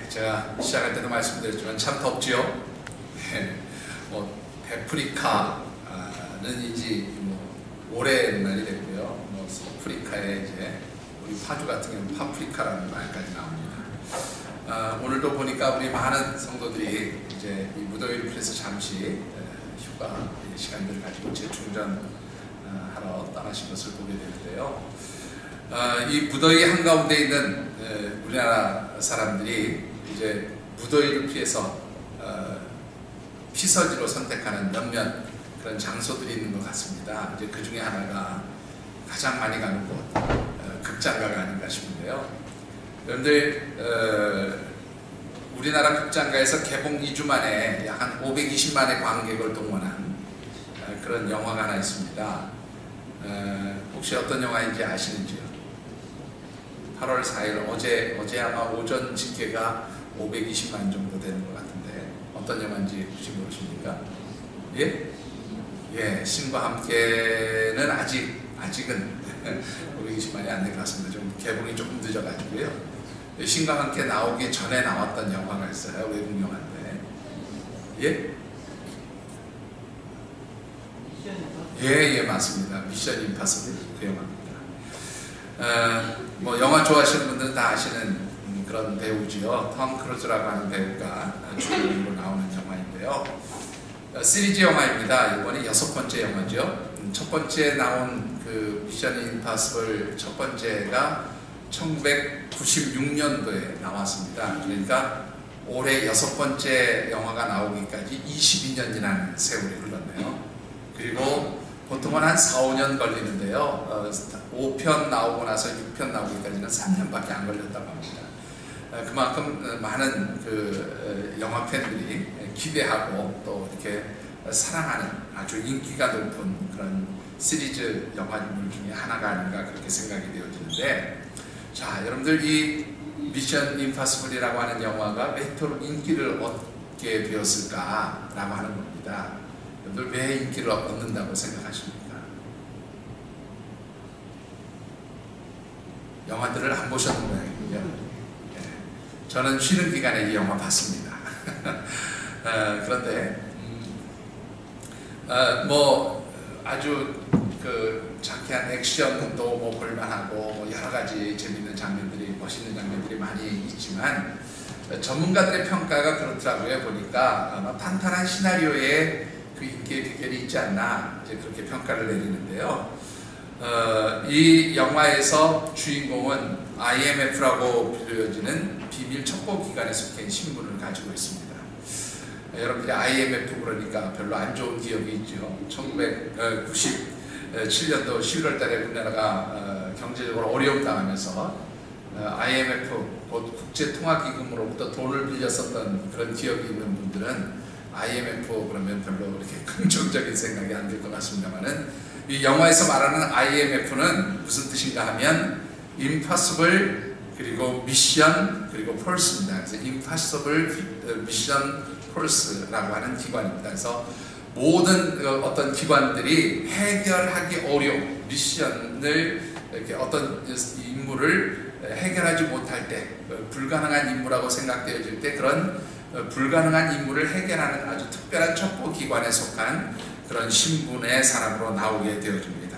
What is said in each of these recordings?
제가 시작할 때도 말씀드렸지만 참 덥지요. 데프리카는 이제 올해 날이 됐고요. 서프리카에 이제 우리 파주 같은 경우는 파프리카라는 말까지 나옵니다. 오늘도 보니까 우리 많은 성도들이 이제 이 무더위를 피해서 잠시 휴가 시간들을 가지고 재충전하러 떠나신 것을 보게 되는데요. 이 무더위 한가운데 있는 우리나라 사람들이 이제 무더위를 피해서 피서지로 선택하는 몇몇 그런 장소들이 있는 것 같습니다. 이제 그 중에 하나가 가장 많이 가는 곳, 극장가가 아닌가 싶은데요. 여러분들, 우리나라 극장가에서 개봉 2주 만에 약 한 520만의 관객을 동원한 그런 영화가 하나 있습니다. 혹시 어떤 영화인지 아시는지요? 8월 4일 어제 아마 오전 집계가 520만 정도 되는 것 같은데 어떤 영화인지 혹시 모르십니까? 신과 함께는 아직은 520만이 안 된 것 같습니다. 좀 개봉이 조금 늦어가지고요. 신과 함께 나오기 전에 나왔던 영화가 있어요. 외국 영화인데. 맞습니다. 미션 임파서블 그 영화입니다. 영화 좋아하시는 분들은 다 아시는 그런 배우지요. 톰 크루즈라고 하는 배우가 주인공으로 나오는 영화인데요. 시리즈 영화입니다. 이번이 6번째 영화죠. 첫 번째 나온 그 미션 임파서블 첫 번째가 1996년도에 나왔습니다. 그러니까 올해 6번째 영화가 나오기까지 22년이라는 세월이 흘렀네요. 그리고 보통은 한 4, 5년 걸리는데요. 5편 나오고 나서 6편 나오기까지는 3년밖에 안 걸렸다고 합니다. 그만큼 많은 그 영화 팬들이 기대하고 또 이렇게 사랑하는 아주 인기가 높은 그런 시리즈 영화물 중에 하나가 아닌가 그렇게 생각이 되어지는데, 자, 여러분들 이 미션 임파서블이라고 하는 영화가 왜 이토록 인기를 얻게 되었을까라고 하는 겁니다. 여러분들 왜 인기를 얻는다고 생각하십니까? 영화들을 안 보셨는 모양이군요. 저는 쉬는 기간에 이 영화 봤습니다. 그런데 아주 그 자키한 액션도 볼만하고 여러 가지 재밌는 장면들이, 멋있는 장면들이 많이 있지만 전문가들의 평가가 그렇더라고요. 보니까 아마 탄탄한 시나리오에 그 인기의 비결이 있지 않나 이제 그렇게 평가를 내리는데요. 이 영화에서 주인공은 IMF라고 불려지는 비밀 첩보기관에 속해 있는 신분을 가지고 있습니다. 여러분들이 IMF 그러니까 별로 안 좋은 기억이 있죠. 1997년도 11월 달에 우리나라가 경제적으로 어려움 당하면서 IMF 곧 국제통화기금으로부터 돈을 빌렸었던 그런 기억이 있는 분들은 IMF 그러면 별로 그렇게 긍정적인 생각이 안 들 것 같습니다만은, 이 영화에서 말하는 IMF는 무슨 뜻인가 하면 임파서블 그리고 미션 그리고 폴스입니다. 그래서 임파서블 미션 폴스라고 하는 기관입니다. 그래서 모든 어떤 기관들이 해결하기 어려운 미션을 이렇게 어떤 임무를 해결하지 못할 때, 불가능한 임무라고 생각되어질 때 그런 불가능한 임무를 해결하는 아주 특별한 첩보기관에 속한 그런 신분의 사람으로 나오게 되어집니다.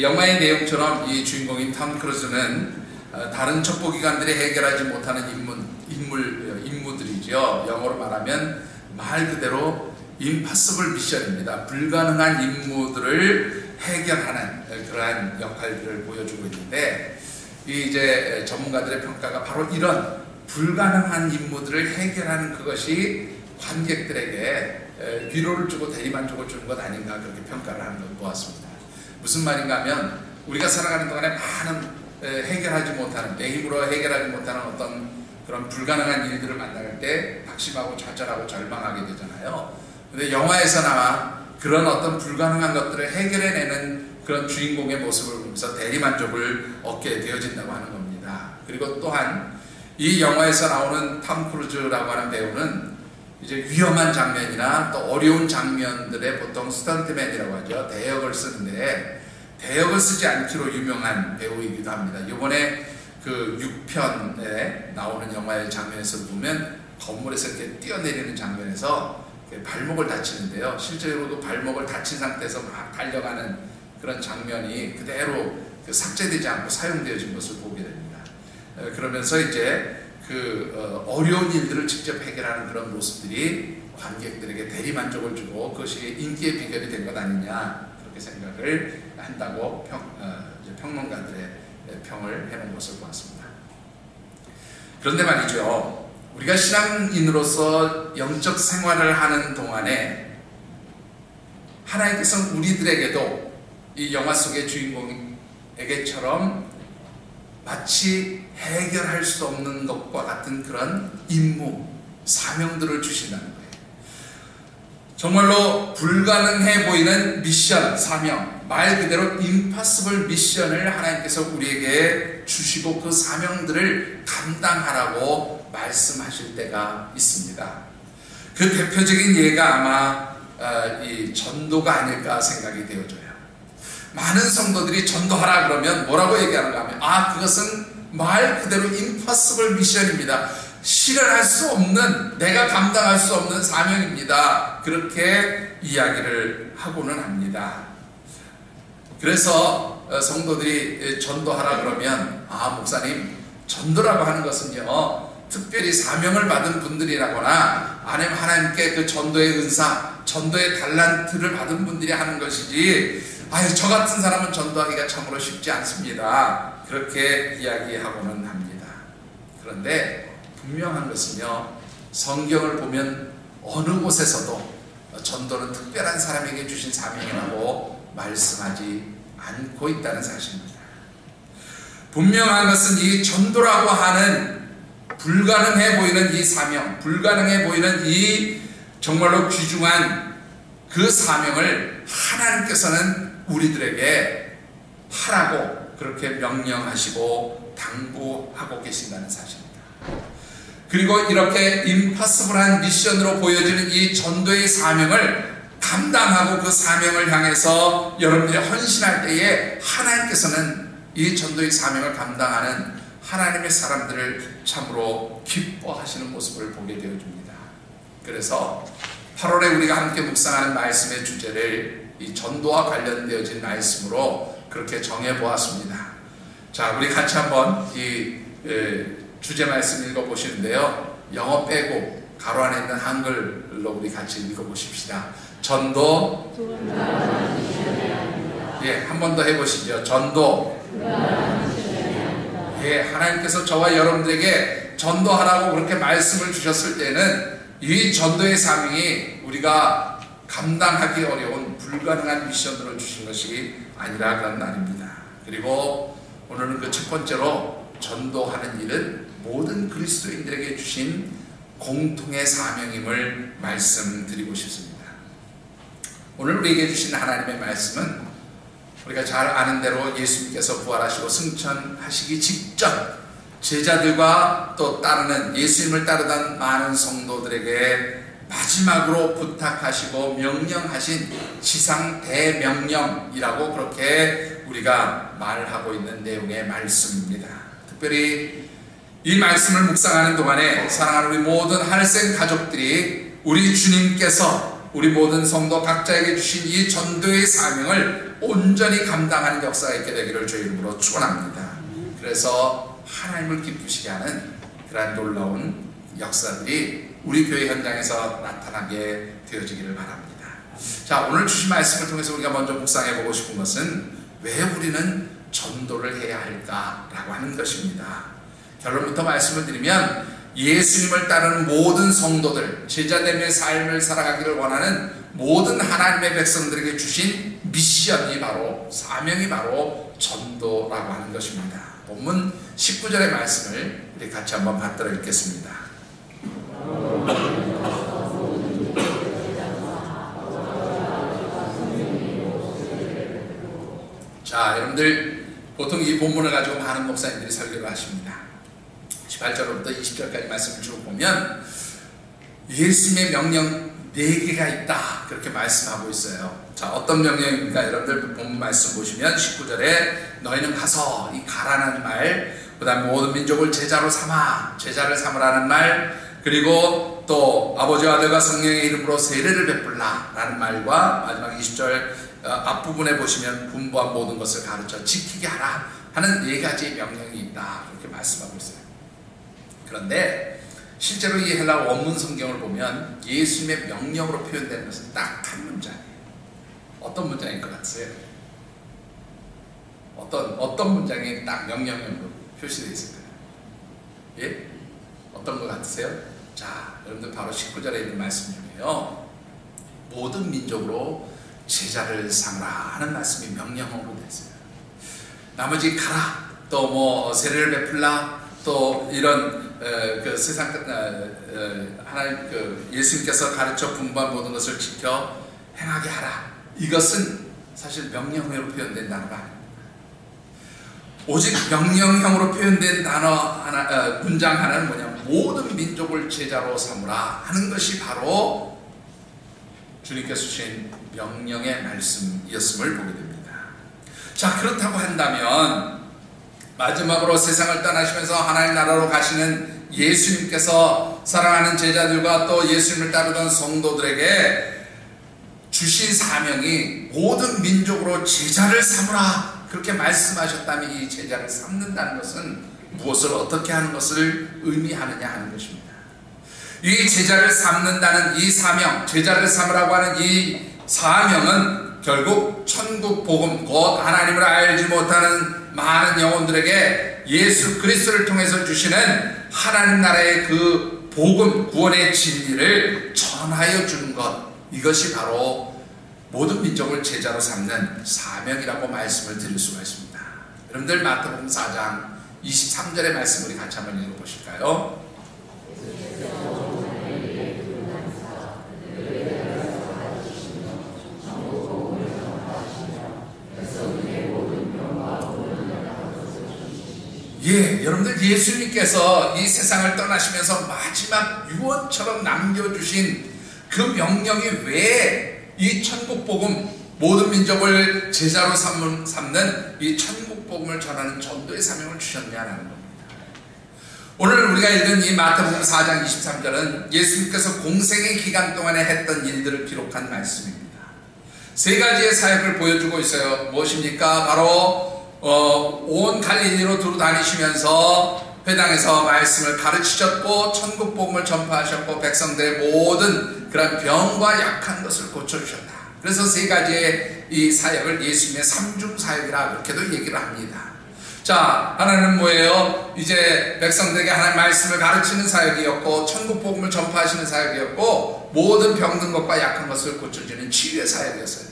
영화의 내용처럼 이 주인공인 톰 크루즈는 다른 첩보기관들이 해결하지 못하는 임무들이죠. 영어로 말하면 말 그대로 임파서블 미션입니다. 불가능한 임무들을 해결하는 그러한 역할들을 보여주고 있는데, 이제 전문가들의 평가가 바로 이런 불가능한 임무들을 해결하는 그것이 관객들에게 위로를 주고 대리만족을 주는 것 아닌가 그렇게 평가를 하는 걸 보았습니다. 무슨 말인가 하면 우리가 살아가는 동안에 많은 해결하지 못하는, 내 힘으로 해결하지 못하는 어떤 그런 불가능한 일들을 만날 때 낙심하고 좌절하고 절망하게 되잖아요. 근데 영화에서 나와 그런 어떤 불가능한 것들을 해결해내는 그런 주인공의 모습을 보면서 대리만족을 얻게 되어진다고 하는 겁니다. 그리고 또한 이 영화에서 나오는 톰 크루즈라고 하는 배우는 이제 위험한 장면이나 또 어려운 장면들의 보통 스턴트맨이라고 하죠. 대역을 쓰는데 대역을 쓰지 않기로 유명한 배우이기도 합니다. 이번에 그 6편에 나오는 영화의 장면에서 보면 건물에서 이렇게 뛰어내리는 장면에서 발목을 다치는데요. 실제로도 발목을 다친 상태에서 막 달려가는 그런 장면이 그대로 삭제되지 않고 사용되어진 것을 보게 됩니다. 그러면서 이제 어려운 일들을 직접 해결하는 그런 모습들이 관객들에게 대리만족을 주고 그것이 인기의 비결이 된 것 아니냐, 그렇게 생각을 한다고 평론가들의 평을 해놓은 것을 보았습니다. 그런데 말이죠, 우리가 신앙인으로서 영적 생활을 하는 동안에 하나님께서는 우리들에게도 이 영화 속의 주인공에게처럼 마치 해결할 수 없는 것과 같은 그런 임무, 사명들을 주신다는 거예요. 정말로 불가능해 보이는 미션, 사명, 말 그대로 임파서블 미션을 하나님께서 우리에게 주시고 그 사명들을 감당하라고 말씀하실 때가 있습니다. 그 대표적인 예가 아마 이 전도가 아닐까 생각이 되어져요. 많은 성도들이 전도하라 그러면 뭐라고 얘기하는가 하면 그것은 말 그대로 임파서블 미션입니다. 실현할 수 없는, 내가 감당할 수 없는 사명입니다. 그렇게 이야기를 하고는 합니다. 그래서 성도들이 전도하라 그러면 목사님, 전도라고 하는 것은요 특별히 사명을 받은 분들이라거나 아니면 하나님께 그 전도의 은사, 전도의 달란트를 받은 분들이 하는 것이지 저 같은 사람은 전도하기가 참으로 쉽지 않습니다. 그렇게 이야기하고는 합니다. 그런데 분명한 것은요, 성경을 보면 어느 곳에서도 전도는 특별한 사람에게 주신 사명이라고 말씀하지 않고 있다는 사실입니다. 분명한 것은 이 전도라고 하는 불가능해 보이는 이 사명, 불가능해 보이는 이 정말로 귀중한 그 사명을 하나님께서는 우리들에게 하라고 그렇게 명령하시고 당부하고 계신다는 사실입니다. 그리고 이렇게 임파서블한 미션으로 보여지는 이 전도의 사명을 감당하고 그 사명을 향해서 여러분들이 헌신할 때에 하나님께서는 이 전도의 사명을 감당하는 하나님의 사람들을 참으로 기뻐하시는 모습을 보게 되어줍니다. 그래서 8월에 우리가 함께 묵상하는 말씀의 주제를 이 전도와 관련되어진 말씀으로 그렇게 정해보았습니다. 자, 우리 같이 한번 이 주제 말씀 읽어보시는데요, 영어 빼고 가로 안에 있는 한글로 우리 같이 읽어보십시다. 전도, 한 번 더 해보시죠. 전도. 하나님께서 저와 여러분들에게 전도하라고 그렇게 말씀을 주셨을 때는 이 전도의 사명이 우리가 감당하기 어려운 불가능한 미션으로 주신 것이 아니라 그런 날입니다. 그리고 오늘은 그 첫 번째로 전도하는 일은 모든 그리스도인들에게 주신 공통의 사명임을 말씀드리고 싶습니다. 오늘 우리에게 주신 하나님의 말씀은 우리가 잘 아는 대로 예수님께서 부활하시고 승천하시기 직전 제자들과 또 따르는 예수님을 따르던 많은 성도들에게 마지막으로 부탁하시고 명령하신 지상 대명령이라고 그렇게 우리가 말하고 있는 내용의 말씀입니다. 특별히 이 말씀을 묵상하는 동안에 사랑하는 우리 모든 할생 가족들이 우리 주님께서 우리 모든 성도 각자에게 주신 이 전도의 사명을 온전히 감당하는 역사가 있게 되기를 주의 이름으로 축원합니다. 그래서 하나님을 기쁘시게 하는 그러한 놀라운 역사들이 우리 교회 현장에서 나타나게 되어지기를 바랍니다. 자, 오늘 주신 말씀을 통해서 우리가 먼저 묵상해보고 싶은 것은 왜 우리는 전도를 해야 할까라고 하는 것입니다. 결론부터 말씀을 드리면 예수님을 따르는 모든 성도들, 제자됨의 삶을 살아가기를 원하는 모든 하나님의 백성들에게 주신 미션이 바로, 사명이 바로 전도라고 하는 것입니다. 본문 19절의 말씀을 우리 같이 한번 받들어 읽겠습니다. 자, 여러분들 보통 이 본문을 가지고 많은 목사님들이 설교를 하십니다. 18절부터 20절까지 말씀을 쭉 보면 예수님의 명령 4개가 있다 그렇게 말씀하고 있어요. 자, 어떤 명령입니까? 여러분들 본문 말씀 보시면 19절에 너희는 가서, 이 가라는 말 그 다음에 모든 민족을 제자로 삼아, 제자를 삼으라는 말, 그리고 또 아버지와 아들과 성령의 이름으로 세례를 베풀라 라는 말과 마지막 20절 앞부분에 보시면 분부한 모든 것을 가르쳐 지키게 하라 하는 4가지 명령이 있다, 그렇게 말씀하고 있어요. 그런데 실제로 이 헬라 원문 성경을 보면 예수님의 명령으로 표현되는 것은 딱 한 문장이에요. 어떤 문장일 것 같으세요? 어떤 문장이 딱 명령으로 표시되어 있을까요? 예? 어떤 것 같으세요? 자, 여러분들 바로 19절에 있는 말씀 중에요, 모든 민족으로 제자를 삼으라 하는 말씀이 명령어로 됐어요. 나머지 가라, 또 뭐 세례를 베풀라, 또 이런 그 세상 하나님 예수님께서 가르쳐 분부한 모든 것을 지켜 행하게 하라, 이것은 사실 명령어로 표현된 단어가 아닙니다. 오직 명령형으로 표현된 단어 하나, 문장 하나는 뭐냐면 모든 민족을 제자로 삼으라 하는 것이 바로 주님께서 주신 명령의 말씀이었음을 보게 됩니다. 자, 그렇다고 한다면 마지막으로 세상을 떠나시면서 하나님 나라로 가시는 예수님께서 사랑하는 제자들과 또 예수님을 따르던 성도들에게 주신 사명이 모든 민족으로 제자를 삼으라 그렇게 말씀하셨다면, 이 제자를 삼는다는 것은 무엇을 어떻게 하는 것을 의미하느냐 하는 것입니다. 이 제자를 삼는다는 이 사명, 제자를 삼으라고 하는 이 사명은 결국 천국 복음, 곧 하나님을 알지 못하는 많은 영혼들에게 예수 그리스도를 통해서 주시는 하나님 나라의 그 복음, 구원의 진리를 전하여 주는 것, 이것이 바로 모든 민족을 제자로 삼는 사명이라고 말씀을 드릴 수가 있습니다. 여러분들 마태복음 4장 23절의 말씀 우리 같이 한번 읽어보실까요? 예, 여러분들 예수님께서 이 세상을 떠나시면서 마지막 유언처럼 남겨주신 그 명령이 왜 이 천국복음, 모든 민족을 제자로 삼는 이 천국복음을 전하는 전도의 사명을 주셨냐라는 겁니다. 오늘 우리가 읽은 이 마태복음 4장 23절은 예수님께서 공생의 기간 동안에 했던 일들을 기록한 말씀입니다. 3가지의 사역을 보여주고 있어요. 무엇입니까? 바로 온 갈릴리로 두루 다니시면서 회당에서 말씀을 가르치셨고 천국 복음을 전파하셨고 백성들의 모든 그런 병과 약한 것을 고쳐주셨다. 그래서 3가지의 이 사역을 예수님의 3중 사역이라 그렇게도 얘기를 합니다. 자, 하나는 뭐예요? 이제 백성들에게 하나님 말씀을 가르치는 사역이었고 천국 복음을 전파하시는 사역이었고 모든 병든 것과 약한 것을 고쳐주는 치유의 사역이었어요.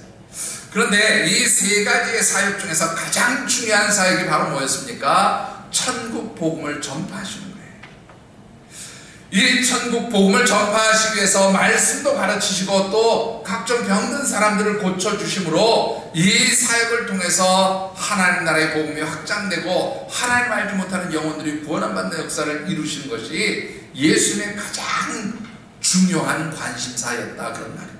그런데 이 3가지의 사역 중에서 가장 중요한 사역이 바로 뭐였습니까? 천국 복음을 전파하시는 거예요. 이 천국 복음을 전파하시기 위해서 말씀도 가르치시고 또 각종 병든 사람들을 고쳐주심으로 이 사역을 통해서 하나님 나라의 복음이 확장되고 하나님 알지 못하는 영혼들이 구원받는 역사를 이루시는 것이 예수님의 가장 중요한 관심사였다, 그런 말입니다.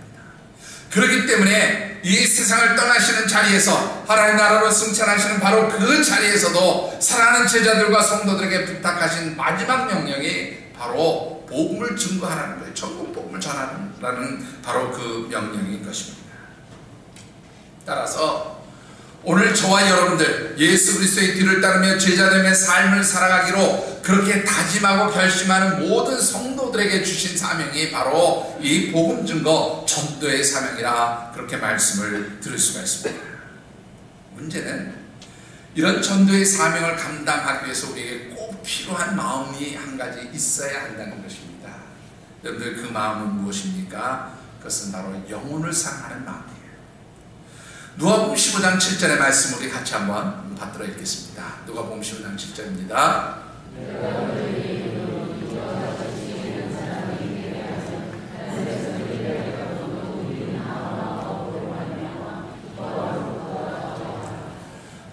그렇기 때문에 이 세상을 떠나시는 자리에서 하나님 나라로 승천하시는 바로 그 자리에서도 사랑하는 제자들과 성도들에게 부탁하신 마지막 명령이 바로 복음을 증거하라는 거예요. 천국 복음을 전하라는 바로 그 명령인 것입니다. 따라서 오늘 저와 여러분들 예수 그리스도의 뒤를 따르며 제자됨의 삶을 살아가기로 그렇게 다짐하고 결심하는 모든 성도들에게 주신 사명이 바로 이 복음 증거 전도의 사명이라 그렇게 말씀을 들을 수가 있습니다. 문제는 이런 전도의 사명을 감당하기 위해서 우리에게 꼭 필요한 마음이 한 가지 있어야 한다는 것입니다. 여러분들 그 마음은 무엇입니까? 그것은 바로 영혼을 사랑하는 마음이에요. 누가복음 15장 7절의 말씀 우리 같이 한번 받들어 읽겠습니다. 누가복음 15장 7절입니다.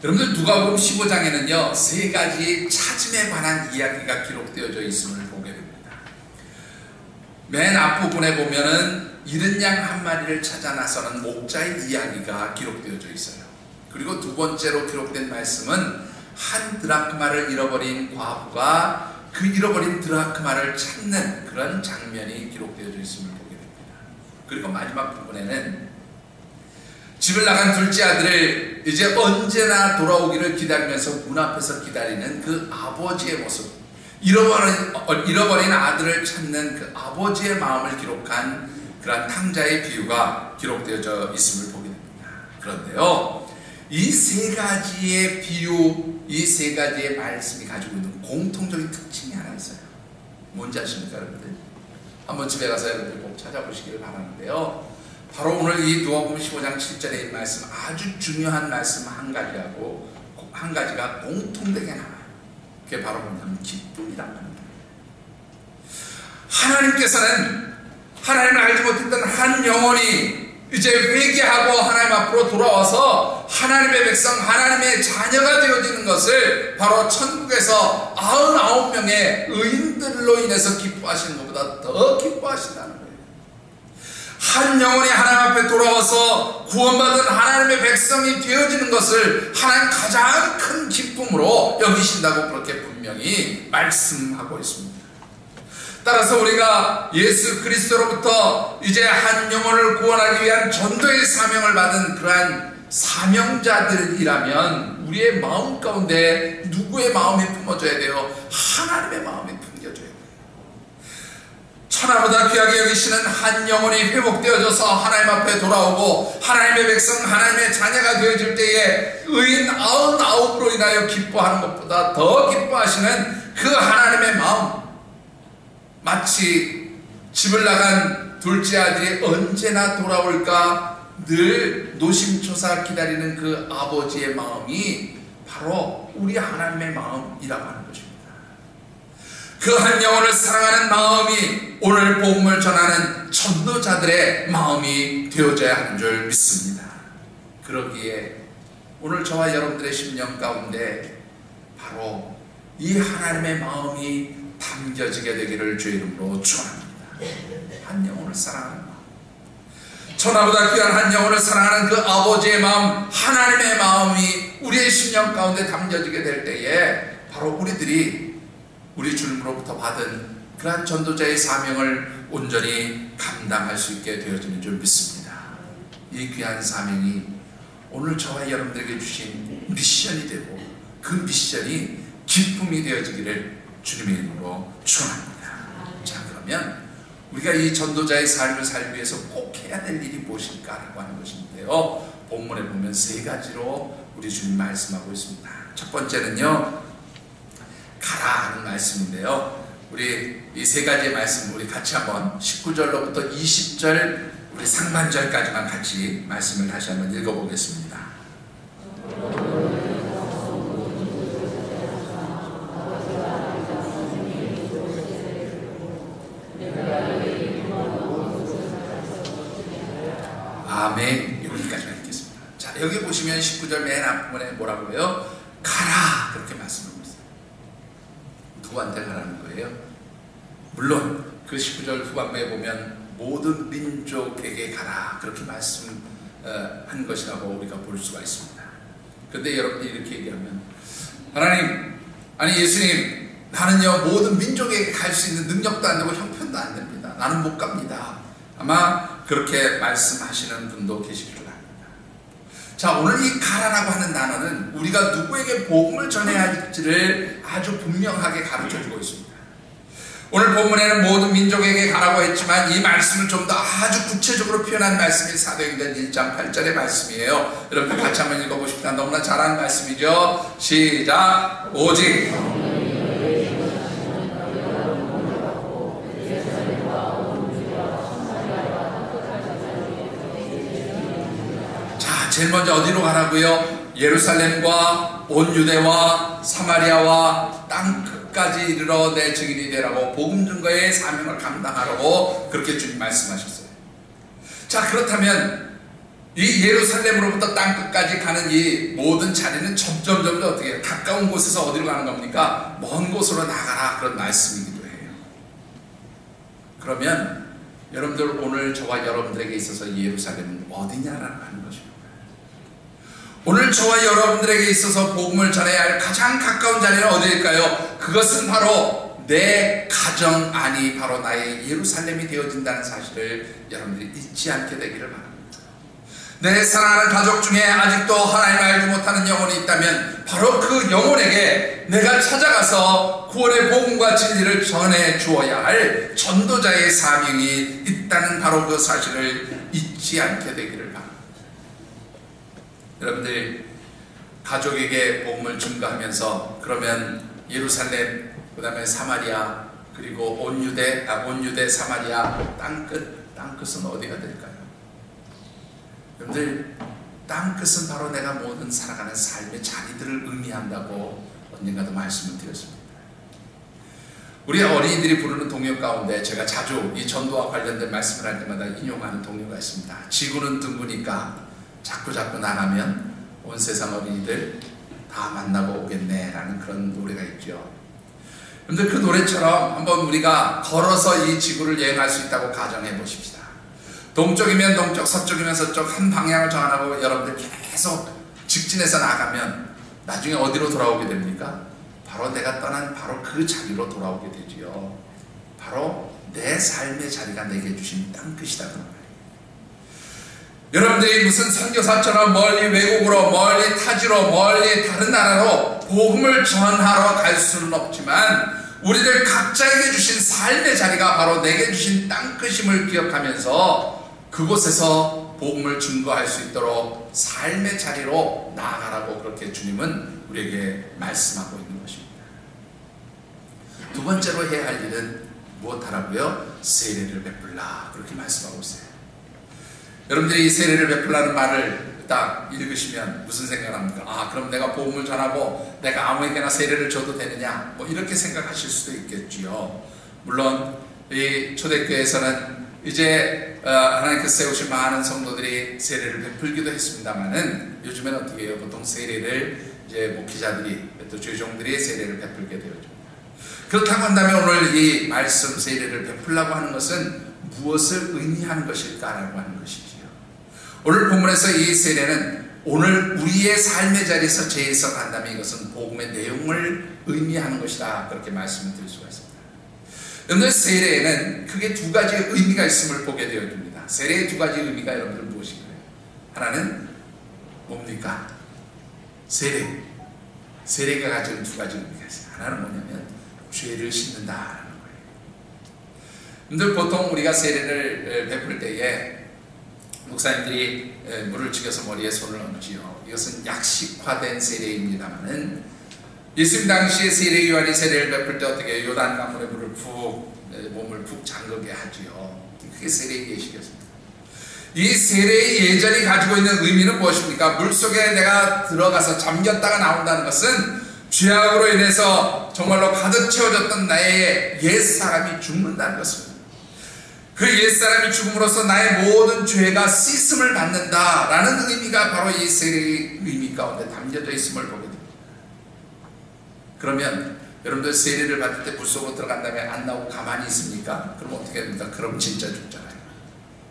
여러분들 누가복음 15장에는요 3가지 찾음에 관한 이야기가 기록되어져 있음을 보게 됩니다. 맨 앞부분에 보면은 잃은 양 한 마리를 찾아 나서는 목자의 이야기가 기록되어져 있어요. 그리고 2번째로 기록된 말씀은 한 드라크마를 잃어버린 과부가 그 잃어버린 드라크마를 찾는 그런 장면이 기록되어 있음을 보게 됩니다. 그리고 마지막 부분에는 집을 나간 둘째 아들을 이제 언제나 돌아오기를 기다리면서 문 앞에서 기다리는 그 아버지의 모습, 잃어버린 아들을 찾는 그 아버지의 마음을 기록한 그런 탕자의 비유가 기록되어 있음을 보게 됩니다. 그런데요, 이 세 가지의 비유, 이 세 가지의 말씀이 가지고 있는 공통적인 특징이 하나 있어요. 뭔지 아십니까, 여러분들? 한번 집에 가서 여러분들 꼭 찾아보시기를 바라는데요. 바로 오늘 이 누가복음 15장 7절에 있는 말씀, 아주 중요한 말씀 한 가지가 공통되게 나와요. 그게 바로 뭐냐면 기쁨이라는 겁니다. 하나님께서는 하나님을 알지 못했던 한 영혼이 이제 회개하고 하나님 앞으로 돌아와서 하나님의 백성, 하나님의 자녀가 되어지는 것을 바로 천국에서 99명의 의인들로 인해서 기뻐하시는 것보다 더 기뻐하신다는 거예요. 한 영혼이 하나님 앞에 돌아와서 구원받은 하나님의 백성이 되어지는 것을 하나님 가장 큰 기쁨으로 여기신다고 그렇게 분명히 말씀하고 있습니다. 따라서 우리가 예수 그리스도로부터 이제 한 영혼을 구원하기 위한 전도의 사명을 받은 그러한 사명자들이라면 우리의 마음 가운데 누구의 마음이 품어져야 돼요? 하나님의 마음이 품겨져야 돼요. 천하보다 귀하게 여기시는 한 영혼이 회복되어져서 하나님 앞에 돌아오고 하나님의 백성, 하나님의 자녀가 되어질 때에 의인 99으로 인하여 기뻐하는 것보다 더 기뻐하시는 그 하나님의 마음, 마치 집을 나간 둘째 아들이 언제나 돌아올까 늘 노심초사 기다리는 그 아버지의 마음이 바로 우리 하나님의 마음이라고 하는 것입니다. 그 한 영혼을 사랑하는 마음이 오늘 복음을 전하는 전도자들의 마음이 되어져야 하는 줄 믿습니다. 그러기에 오늘 저와 여러분들의 심령 가운데 바로 이 하나님의 마음이 담겨지게 되기를 주의 이름으로 축원합니다. 한 영혼을 사랑하는 마음, 천하보다 귀한 한 영혼을 사랑하는 그 아버지의 마음, 하나님의 마음이 우리의 심령 가운데 담겨지게 될 때에 바로 우리들이 우리 주님으로부터 받은 그러한 전도자의 사명을 온전히 감당할 수 있게 되어지는 줄 믿습니다. 이 귀한 사명이 오늘 저와 여러분들에게 주신 미션이 되고 그 미션이 기쁨이 되어지기를 주님의 이름으로 축원합니다. 자, 그러면 우리가 이 전도자의 삶을 살기 위해서 꼭 해야 될 일이 무엇일까라고 하는 것인데요, 본문에 보면 세 가지로 우리 주님 말씀하고 있습니다. 첫 번째는요, 가라 하는 말씀인데요, 우리 이 세 가지의 말씀 우리 같이 한번 19절로부터 20절 우리 상반절까지만 같이 말씀을 다시 한번 읽어보겠습니다. 아멘. 여기까지만 읽겠습니다. 자, 여기 보시면 19절 맨 앞부분에 뭐라고 해요? 가라, 그렇게 말씀하고 있어요. 누구한테 가라는 거예요? 물론 그 19절 후반부에 보면 모든 민족에게 가라, 그렇게 말씀한 것이라고 우리가 볼 수가 있습니다. 그런데 여러분들이 이렇게 얘기하면, 하나님, 아니 예수님, 나는요 모든 민족에게 갈 수 있는 능력도 안 되고 형편도 안 됩니다. 나는 못 갑니다. 아마 그렇게 말씀하시는 분도 계시기를 합니다. 자, 오늘 이 가라라고 하는 단어는 우리가 누구에게 복음을 전해야 할지를 아주 분명하게 가르쳐주고 있습니다. 오늘 본문에는 모든 민족에게 가라고 했지만 이 말씀을 좀 더 아주 구체적으로 표현한 말씀이 사도행전 1장 8절의 말씀이에요. 여러분 같이 한번 읽어보십시다. 너무나 잘하는 말씀이죠. 시작. 오직 자, 제일 먼저 어디로 가라고요? 예루살렘과 온 유대와 사마리아와 땅 끝까지 이르러 내 증인이 되라고 복음 증거의 사명을 감당하라고 그렇게 주님 말씀하셨어요. 자, 그렇다면 이 예루살렘으로부터 땅 끝까지 가는 이 모든 자리는 점점 어떻게 해요? 가까운 곳에서 어디로 가는 겁니까? 먼 곳으로 나가라, 그런 말씀이기도 해요. 그러면 여러분들 오늘 저와 여러분들에게 있어서 예루살렘은 어디냐라고 하는 것입니다. 오늘 저와 여러분들에게 있어서 복음을 전해야 할 가장 가까운 자리는 어디일까요? 그것은 바로 내 가정 안이 바로 나의 예루살렘이 되어진다는 사실을 여러분들이 잊지 않게 되기를 바랍니다. 내 사랑하는 가족 중에 아직도 하나님을 알지 못하는 영혼이 있다면 바로 그 영혼에게 내가 찾아가서 구원의 복음과 진리를 전해 주어야 할 전도자의 사명이 있다는 바로 그 사실을 잊지 않게 되기를 바랍니다. 여러분들 가족에게 복음을 증거하면서 그러면 예루살렘, 그 다음에 사마리아, 그리고 온 유대 사마리아 땅끝은 어디가 될까요? 여러분들 땅끝은 바로 내가 모든 살아가는 삶의 자리들을 의미한다고 언젠가도 말씀을 드렸습니다. 우리 어린이들이 부르는 동요 가운데 제가 자주 이 전도와 관련된 말씀을 할 때마다 인용하는 동요가 있습니다. 지구는 둥그니까 자꾸 나가면 온 세상 어린이들 다 만나고 오겠네 라는 그런 노래가 있죠. 그런데 그 노래처럼 한번 우리가 걸어서 이 지구를 여행할 수 있다고 가정해 보십시다. 동쪽이면 동쪽, 서쪽이면 서쪽 한 방향을 정하고 여러분들 계속 직진해서 나가면 나중에 어디로 돌아오게 됩니까? 바로 내가 떠난 바로 그 자리로 돌아오게 되지요. 바로 내 삶의 자리가 내게 주신 땅끝이다 그런 말이에요. 여러분들이 무슨 선교사처럼 멀리 외국으로, 멀리 타지로, 멀리 다른 나라로 복음을 전하러 갈 수는 없지만 우리들 각자에게 주신 삶의 자리가 바로 내게 주신 땅끝임을 기억하면서 그곳에서 복음을 증거할 수 있도록 삶의 자리로 나아가라고 그렇게 주님은 우리에게 말씀하고 있는 것입니다. 두 번째로 해야 할 일은 무엇하라고요? 세례를 베풀라 그렇게 말씀하고 있어요. 여러분들이 이 세례를 베풀라는 말을 딱 읽으시면 무슨 생각을 합니까? 그럼 내가 복음을 전하고 내가 아무에게나 세례를 줘도 되느냐? 뭐 이렇게 생각하실 수도 있겠지요. 물론 이 초대교회에서는 이제 하나님께서 세우신 많은 성도들이 세례를 베풀기도 했습니다만은 요즘에는 어떻게 해요? 보통 세례를 이제 목회자들이 또 조종들이 세례를 베풀게 되었죠. 그렇다고 한다면 오늘 이 말씀 세례를 베풀라고 하는 것은 무엇을 의미하는 것일까라고 하는 것이지요. 오늘 본문에서 이 세례는 오늘 우리의 삶의 자리에서 재해석한다면 이것은 복음의 내용을 의미하는 것이다 그렇게 말씀을 드릴 수가 있습니다. 여러분들 세례에는 크게 두 가지의 의미가 있음을 보게 되어집니다. 세례의 두 가지 의미가 여러분들 무엇인가요? 하나는 뭡니까? 세례가 가지는 두 가지 의미가 있어요. 하나는 뭐냐면 죄를 씻는다라는 거예요. 여러분들 보통 우리가 세례를 베풀 때에 목사님들이 물을 죽여서 머리에 손을 얹지요. 이것은 약식화된 세례입니다만은 예수님 당시에 세례 요한이 세례를 베풀 때 어떻게 요단 강물에 물을 몸을 푹 잠그게 하지요. 그게 세례의 예식이었습니다. 이 세례의 예전이 가지고 있는 의미는 무엇입니까? 물속에 내가 들어가서 잠겼다가 나온다는 것은 죄악으로 인해서 정말로 가득 채워졌던 나의 옛사람이 죽는다는 것입니다. 그 옛사람이 죽음으로써 나의 모든 죄가 씻음을 받는다라는 의미가 바로 이 세례의 의미 가운데 담겨져 있음을 보게 됩니다. 그러면 여러분들 세례를 받을 때 물속으로 들어간 다음에 안 나오고 가만히 있습니까? 그럼 어떻게 합니까? 그럼 진짜 죽잖아요.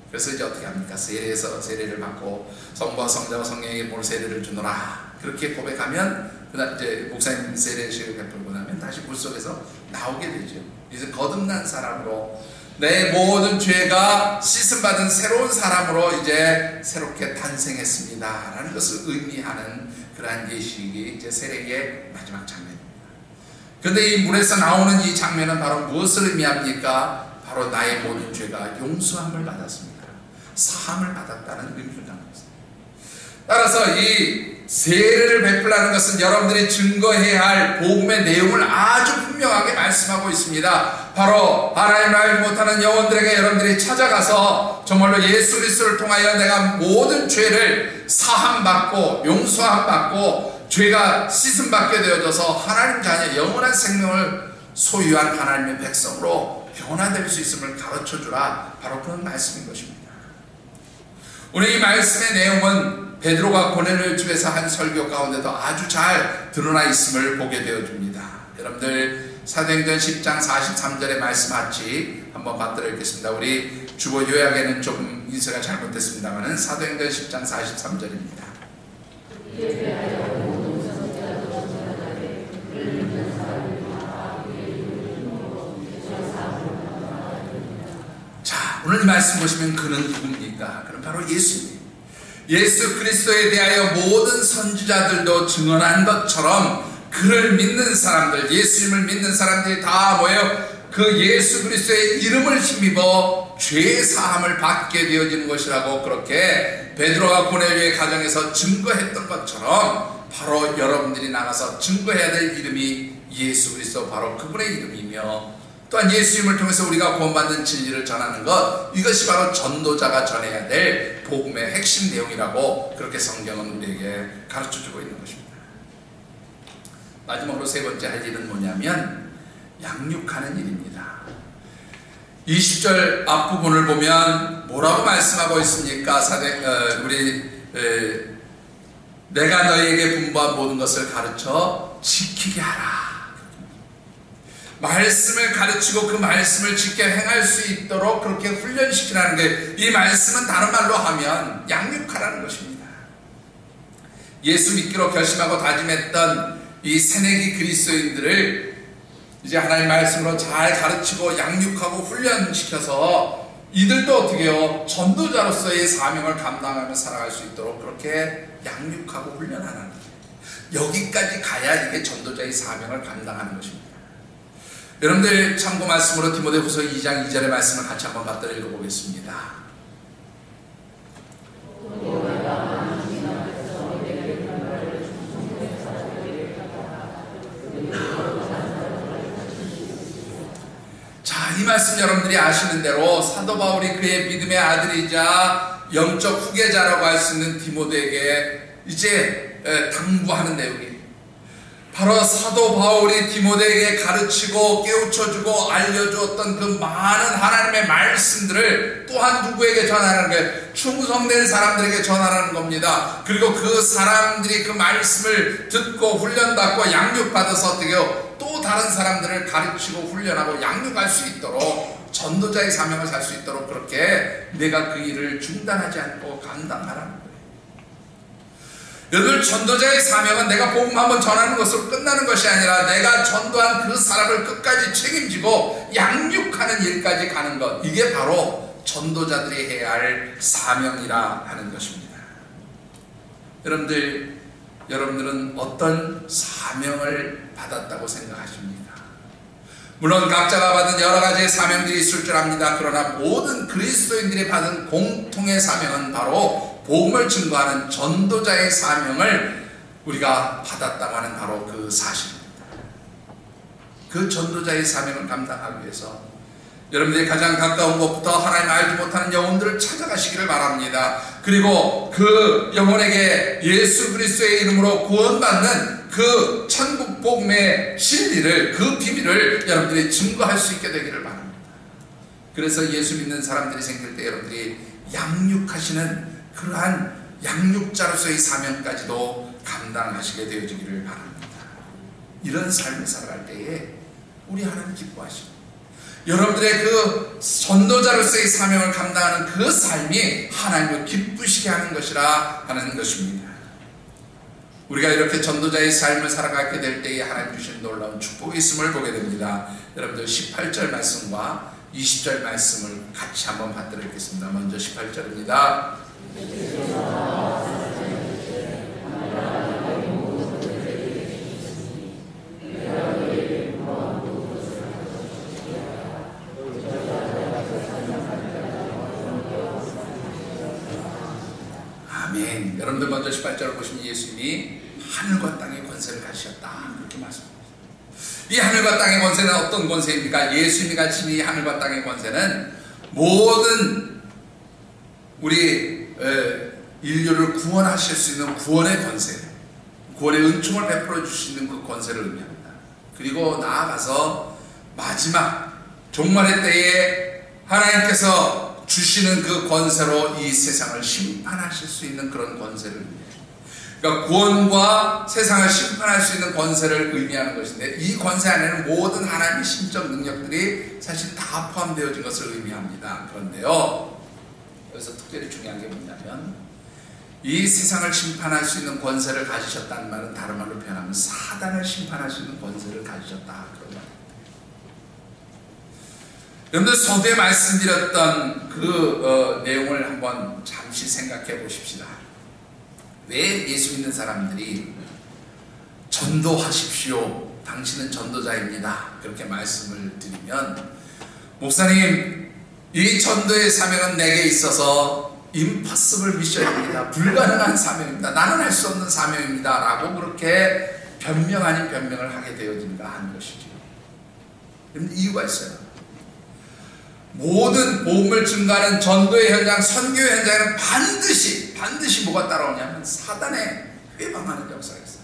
그래서 이제 어떻게 합니까? 세례에서 세례를 받고 성부와 성자와 성령에게 뭘 세례를 주노라 그렇게 고백하면 그다음 이제 목사님 세례식을 베풀고 나면 다시 물속에서 나오게 되죠. 이제 거듭난 사람으로 내 모든 죄가 씻음받은 새로운 사람으로 이제 새롭게 탄생했습니다 라는 것을 의미하는 그러한 예식이 이제 세례의 마지막 장면입니다. 그런데 이 물에서 나오는 이 장면은 바로 무엇을 의미합니까? 바로 나의 모든 죄가 용서함을 받았습니다. 사함을 받았다는 의미를 담고 있습니다. 따라서 이 세례를 베풀라는 것은 여러분들이 증거해야 할 복음의 내용을 아주 분명하게 말씀하고 있습니다. 바로 하나님을 알지 못하는 영혼들에게 여러분들이 찾아가서 정말로 예수 그리스도를 통하여 내가 모든 죄를 사함받고 용서함받고 죄가 씻음받게 되어져서 하나님 자녀 영원한 생명을 소유한 하나님의 백성으로 변화될 수 있음을 가르쳐주라 바로 그런 말씀인 것입니다. 오늘 이 말씀의 내용은 베드로가 고넬료 집에서 한 설교 가운데도 아주 잘 드러나 있음을 보게 되어줍니다. 여러분들 사도행전 10장 43절의 말씀 같이 한번 받들어 읽겠습니다. 우리 주보 요약에는 조금 인쇄가 잘못됐습니다만 사도행전 10장 43절입니다. 자, 오늘 이 말씀 보시면 그는 누굽니까? 그는 바로 예수입니다. 예수 그리스도에 대하여 모든 선지자들도 증언한 것처럼 그를 믿는 사람들, 예수님을 믿는 사람들이 다 모여 그 예수 그리스도의 이름을 힘입어 죄 사함을 받게 되어지는 것이라고 그렇게 베드로와 고넬료의 가정에서 증거했던 것처럼 바로 여러분들이 나가서 증거해야 될 이름이 예수 그리스도, 바로 그분의 이름이며, 또한 예수님을 통해서 우리가 구원받는 진리를 전하는 것, 이것이 바로 전도자가 전해야 될 복음의 핵심 내용이라고 그렇게 성경은 우리에게 가르쳐주고 있는 것입니다. 마지막으로 세 번째 할 일은 뭐냐면 양육하는 일입니다. 20절 앞부분을 보면 뭐라고 말씀하고 있습니까? 내가 너희에게 분부한 모든 것을 가르쳐 지키게 하라. 말씀을 가르치고 그 말씀을 지켜 행할 수 있도록 그렇게 훈련시키라는 게, 이 말씀은 다른 말로 하면 양육하라는 것입니다. 예수 믿기로 결심하고 다짐했던 이 새내기 그리스도인들을 이제 하나님의 말씀으로 잘 가르치고 양육하고 훈련시켜서 이들도 어떻게 해요? 전도자로서의 사명을 감당하며 살아갈 수 있도록 그렇게 양육하고 훈련하는 거예요. 여기까지 가야 이게 전도자의 사명을 감당하는 것입니다. 여러분들 참고 말씀으로 디모데후서 2장 2절의 말씀을 같이 한번 갖다 읽어보겠습니다. 자, 이 말씀 여러분들이 아시는 대로 사도 바울이 그의 믿음의 아들이자 영적 후계자라고 할 수 있는 디모데에게 이제 당부하는 내용이에요. 바로 사도 바울이 디모데에게 가르치고 깨우쳐주고 알려주었던 그 많은 하나님의 말씀들을 또한 누구에게 전하는 거예요? 충성된 사람들에게 전하라는 겁니다. 그리고 그 사람들이 그 말씀을 듣고 훈련받고 양육받아서 어떻게 해요? 또 다른 사람들을 가르치고 훈련하고 양육할 수 있도록, 전도자의 사명을 살 수 있도록 그렇게 내가 그 일을 중단하지 않고 감당하라는 거예요. 여러분, 전도자의 사명은 내가 복음 한번 전하는 것으로 끝나는 것이 아니라 내가 전도한 그 사람을 끝까지 책임지고 양육하는 일까지 가는 것, 이게 바로 전도자들이 해야 할 사명이라 하는 것입니다. 여러분들은 어떤 사명을 받았다고 생각하십니까? 물론 각자가 받은 여러 가지의 사명들이 있을 줄 압니다. 그러나 모든 그리스도인들이 받은 공통의 사명은 바로 복음을 증거하는 전도자의 사명을 우리가 받았다고 하는 바로 그 사실입니다. 그 전도자의 사명을 감당하기 위해서 여러분들이 가장 가까운 곳부터 하나님 알지 못하는 영혼들을 찾아가시기를 바랍니다. 그리고 그 영혼에게 예수 그리스도의 이름으로 구원받는 그 천국 복음의 진리를, 그 비밀을 여러분들이 증거할 수 있게 되기를 바랍니다. 그래서 예수 믿는 사람들이 생길 때 여러분들이 양육하시는 그러한 양육자로서의 사명까지도 감당하시게 되어지기를 바랍니다. 이런 삶을 살아갈 때에 우리 하나님 기뻐하시고, 여러분들의 그 전도자로서의 사명을 감당하는 그 삶이 하나님을 기쁘시게 하는 것이라 하는 것입니다. 우리가 이렇게 전도자의 삶을 살아가게 될 때에 하나님 주신 놀라운 축복이 있음을 보게 됩니다. 여러분들 18절 말씀과 20절 말씀을 같이 한번 받들어 읽겠습니다. 먼저 18절입니다. 아멘. 여러분들 먼저 18절을 보시면 예수님이 하늘과 땅의 권세를 가지셨다, 그렇게 말씀합니다. 이 하늘과 땅의 권세는 어떤 권세입니까? 예수님이 가진 이 하늘과 땅의 권세는 모든 우리 인류를 구원하실 수 있는 구원의 권세, 구원의 은총을 베풀어 주실 수 있는 그 권세를 의미합니다. 그리고 나아가서 마지막 종말의 때에 하나님께서 주시는 그 권세로 이 세상을 심판하실 수 있는 그런 권세를 의미해요. 그러니까 구원과 세상을 심판할 수 있는 권세를 의미하는 것인데, 이 권세 안에는 모든 하나님의 심적 능력들이 사실 다 포함되어진 것을 의미합니다. 그런데요, 여기서 특별히 중요한 게 뭐냐면 이 세상을 심판할 수 있는 권세를 가지셨다는 말은 다른 말로 표현하면 사단을 심판할 수 있는 권세를 가지셨다, 그런 말입니다. 여러분들 서두에 말씀드렸던 그 내용을 한번 잠시 생각해 보십시다. 왜 예수 믿는 사람들이 전도하십시오, 당신은 전도자입니다, 그렇게 말씀을 드리면, 목사님, 이 전도의 사명은 내게 있어서 임파서블 미션입니다, 불가능한 사명입니다, 나는 할 수 없는 사명입니다 라고 그렇게 변명 아닌 변명을 하게 되어진가 하는 것이죠. 이유가 있어요. 모든 복음을 증거하는 전도의 현장, 선교의 현장에는 반드시 뭐가 따라오냐면 사단의 회방하는 역사가 있어요.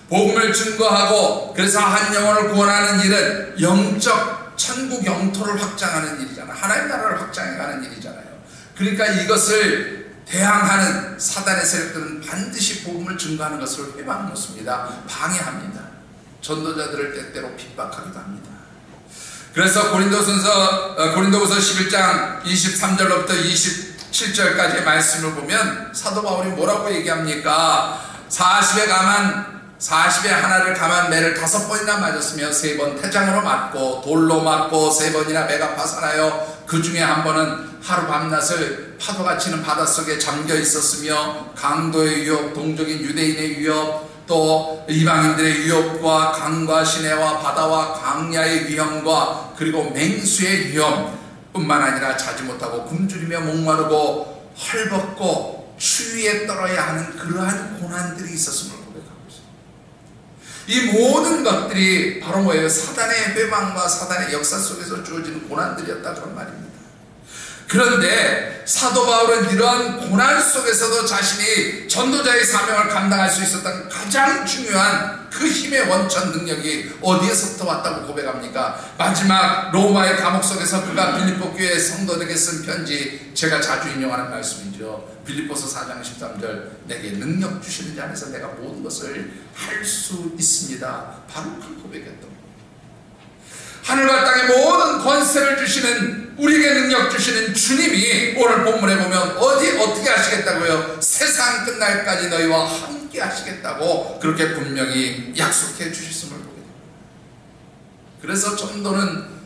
복음을 증거하고 그래서 한 영혼을 구원하는 일은 영적 천국 영토를 확장하는 일이잖아요. 하나님 나라를 확장해가는 일이잖아요. 그러니까 이것을 대항하는 사단의 세력들은 반드시 복음을 증거하는 것을 회방놓습니다. 방해합니다. 전도자들을 때때로 핍박하기도 합니다. 그래서 고린도후서 11장 23절로부터 27절까지의 말씀을 보면 사도 바울이 뭐라고 얘기합니까? 40에 하나를 감한 매를 5번이나 맞았으며 3번 태장으로 맞고 돌로 맞고 3번이나 매가 파산하여 그 중에 한 번은 하루 밤낮을 파도가 치는 바닷속에 잠겨 있었으며 강도의 위협, 동족인 유대인의 위협, 또 이방인들의 위협과 강과 시내와 바다와 광야의 위험과 그리고 맹수의 위험뿐만 아니라 자지 못하고 굶주리며 목마르고 헐벗고 추위에 떨어야 하는 그러한 고난들이 있었음을 고백하고 있습니다. 이 모든 것들이 바로 뭐예요? 사단의 회방과 사단의 역사 속에서 주어지는 고난들이었다, 그런 말입니다. 그런데 사도 바울은 이러한 고난 속에서도 자신이 전도자의 사명을 감당할 수 있었던 가장 중요한 그 힘의 원천 능력이 어디에서부터 왔다고 고백합니까? 마지막 로마의 감옥 속에서 그가 빌립보 교회 성도들에게 쓴 편지, 제가 자주 인용하는 말씀이죠. 빌립보서 4장 13절, 내게 능력 주시는 자 안에서 내가 모든 것을 할 수 있습니다. 바로 그 고백했던 겁니다. 하늘과 땅의 모든 권세를 주시는, 우리에게 능력 주시는 주님이 오늘 본문에 보면 어떻게 하시겠다고요? 세상 끝날까지 너희와 함께 하시겠다고 그렇게 분명히 약속해 주셨음을 보게 됩니다. 그래서 전도는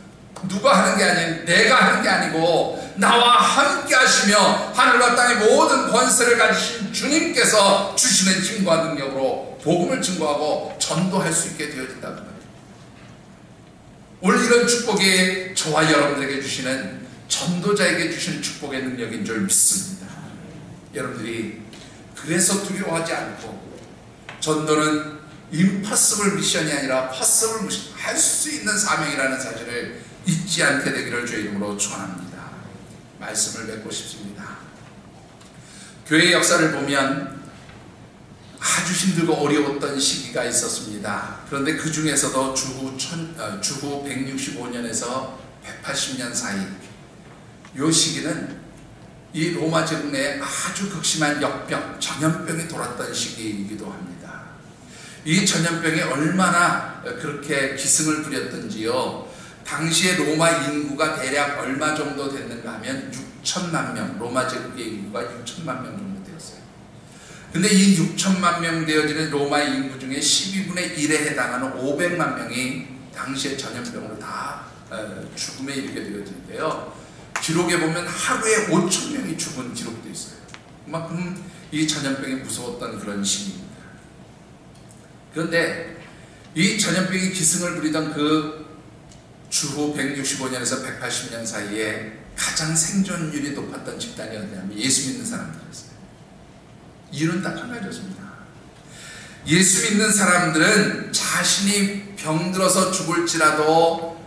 누가 하는 게 아닌, 내가 하는 게 아니고 나와 함께 하시며 하늘과 땅의 모든 권세를 가지신 주님께서 주시는 힘과 능력으로 복음을 증거하고 전도할 수 있게 되어진다는 거예요. 오늘 이런 축복이 저와 여러분들에게 주시는, 전도자에게 주시는 축복의 능력인 줄 믿습니다. 여러분들이 그래서 두려워하지 않고, 전도는 임파서블 미션이 아니라 파서블 미션, 할 수 있는 사명이라는 사실을 잊지 않게 되기를 주의 이름으로 축원합니다. 말씀을 맺고 싶습니다. 교회의 역사를 보면 아주 힘들고 어려웠던 시기가 있었습니다. 그런데 그 중에서도 주후 165년에서 180년 사이, 이 시기는 이 로마 제국 내에 아주 극심한 역병, 전염병이 돌았던 시기이기도 합니다. 이 전염병이 얼마나 그렇게 기승을 부렸던지요, 당시에 로마 인구가 대략 얼마 정도 됐는가 하면 6천만 명, 로마 제국의 인구가 6천만 명 정도 되었어요. 근데 이 6천만 명 되어지는 로마의 인구 중에 12분의 1에 해당하는 500만 명이 당시에 전염병으로 다 죽음에 이르게 되어지는데요, 기록에 보면 하루에 5천 명이 죽은 기록도 있어요. 그만큼 이 전염병이 무서웠던 그런 시기입니다. 그런데 이 전염병이 기승을 부리던 그 주후 165년에서 180년 사이에 가장 생존율이 높았던 집단이 어디냐면 예수 믿는 사람들이었어요. 이유는 딱 한 가지였습니다. 예수 믿는 사람들은 자신이 병들어서 죽을지라도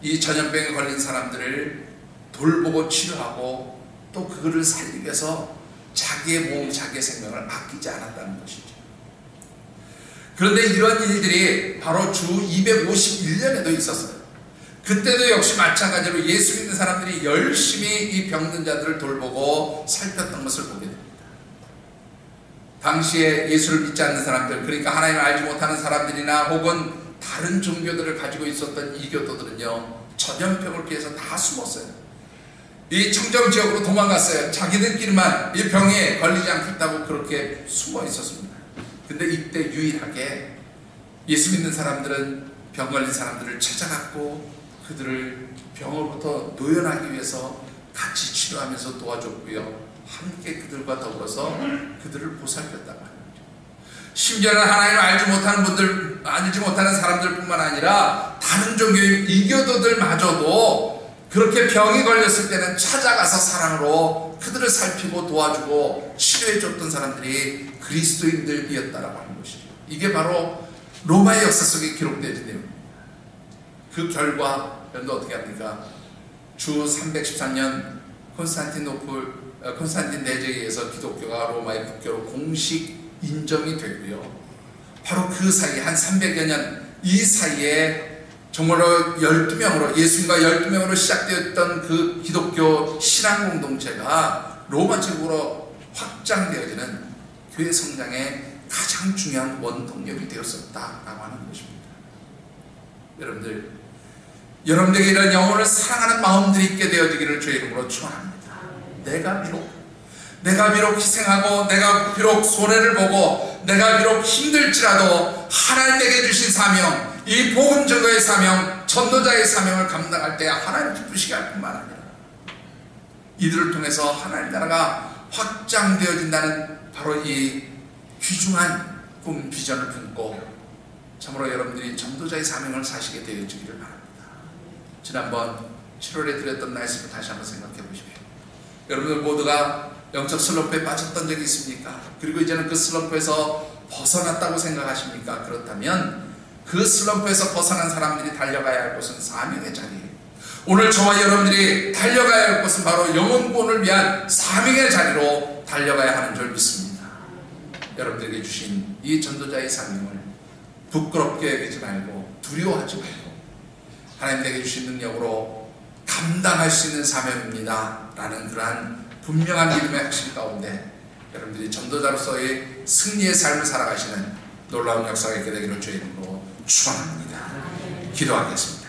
이 전염병에 걸린 사람들을 돌보고 치료하고 또 그를 살리기 위해서 자기의 몸, 자기의 생명을 아끼지 않았다는 것이죠. 그런데 이런 일들이 바로 주 251년에도 있었어요. 그때도 역시 마찬가지로 예수 믿는 사람들이 열심히 이 병든 자들을 돌보고 살폈던 것을 보게 됩니다. 당시에 예수를 믿지 않는 사람들, 그러니까 하나님을 알지 못하는 사람들이나 혹은 다른 종교들을 가지고 있었던 이교도들은요, 전염병을 피해서 다 숨었어요. 이 청정 지역으로 도망갔어요. 자기들끼리만 이 병에 걸리지 않겠다고 그렇게 숨어 있었습니다. 근데 이때 유일하게 예수 믿는 사람들은 병 걸린 사람들을 찾아갔고 그들을 병으로부터 노연하기 위해서 같이 치료하면서 도와줬고요. 함께 그들과 더불어서 그들을 보살폈다고 하는 거죠. 심지어는 하나님을 알지 못하는 사람들뿐만 아니라 다른 종교의 이교도들마저도 그렇게 병이 걸렸을 때는 찾아가서 사랑으로 그들을 살피고 도와주고 치료해줬던 사람들이 그리스도인들이었다라고 하는 것이죠. 이게 바로 로마의 역사 속에 기록되어진 내용입니다. 그 결과 여러분들 어떻게 합니까? 주 314년 콘스탄틴 대제에 의해서 기독교가 로마의 국교로 공식 인정이 되고요. 바로 그 사이에 한 300여 년 이 사이에 정말로 12명으로 예수님과 12명으로 시작되었던 그 기독교 신앙 공동체가 로마 제국으로 확장되어지는 교회 성장의 가장 중요한 원동력이 되었었다라고 하는 것입니다. 여러분들에게 이런 영혼을 사랑하는 마음들이 있게 되어지기를 주의 이름으로 축원합니다. 내가 비록 희생하고 내가 비록 손해를 보고 내가 비록 힘들지라도 하나님 내게 주신 사명, 이 복음 증거의 사명, 전도자의 사명을 감당할 때 하나님 기쁘시게 할 뿐만 아니라 이들을 통해서 하나님 나라가 확장되어진다는 바로 이 귀중한 꿈 비전을 품고 참으로 여러분들이 전도자의 사명을 사시게 되어지기를 바랍니다. 지난번 7월에 드렸던 말씀을 다시 한번 생각해 보십시오. 여러분들 모두가 영적 슬럼프에 빠졌던 적이 있습니까? 그리고 이제는 그 슬럼프에서 벗어났다고 생각하십니까? 그렇다면 그 슬럼프에서 벗어난 사람들이 달려가야 할 곳은 사명의 자리예요. 오늘 저와 여러분들이 달려가야 할 곳은 바로 영혼구원을 위한 사명의 자리로 달려가야 하는 줄 믿습니다. 여러분들에게 주신 이 전도자의 사명을 부끄럽게 여기지 말고 두려워하지 말고 하나님 내게 주신 능력으로 감당할 수 있는 사명입니다 라는 그러한 분명한 믿음의 확신 가운데 여러분들이 전도자로서의 승리의 삶을 살아가시는 놀라운 역사가 있게 되기를 주의 이름으로 축원합니다. 기도하겠습니다.